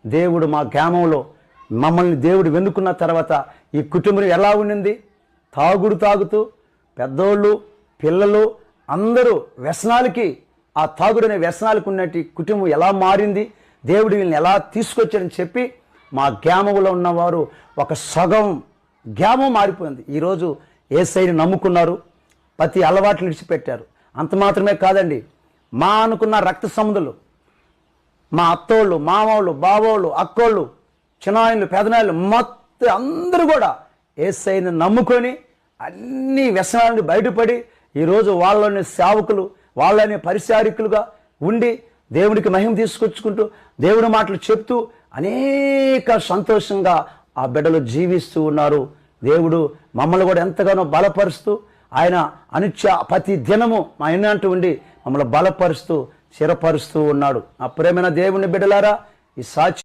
దేవుడు మా గ్రామంలో మమ్మల్ని దేవుడు వెన్నుకున్న తర్వాత ఈ కుటుంబం ఎలా ఉండింది? తాగుతూ పెద్దోళ్ళు పిల్లలు అందరూ వ్యసనాలకి, ఆ తాగుడనే వ్యసనాలకు ఉన్నట్టు కుటుంబం ఎలా మారింది, దేవుడు వీళ్ళని ఎలా తీసుకొచ్చాడని చెప్పి మా గ్రామంలో ఉన్నవారు ఒక సగం గ్రామం మారిపోయింది. ఈరోజు యేసయ్యని నమ్ముకున్నారు, ప్రతి అలవాట్లు విడిచిపెట్టారు. అంత మాత్రమే కాదండి, మా అనుకున్న రక్త సంబంధులు, మా అత్తోళ్ళు, మామోళ్ళు, బావోళ్ళు, అక్కోళ్ళు, చిన్నాయన్లు, పెదనాయలు మొత్తం అందరూ కూడా యేసయ్యని నమ్ముకొని అన్ని వ్యసనాలను బయటపడి ఈరోజు వాళ్ళని సేవకులు, వాళ్ళని పరిచారికులుగా ఉండి దేవునికి మహిమ తీసుకొచ్చుకుంటూ దేవుని మాటలు చెప్తూ అనేక సంతోషంగా ఆ బిడ్డలు జీవిస్తూ ఉన్నారు. దేవుడు మమ్మల్ని కూడా ఎంతగానో బలపరుస్తూ ఆయన ప్రతి దినము మా ఇన్నంటూ ఉండి మమ్మల్ని బలపరుస్తూ స్థిరపరుస్తూ ఉన్నాడు. ఆ ప్రేమైన దేవుని బిడ్డలారా, ఈ సాక్షి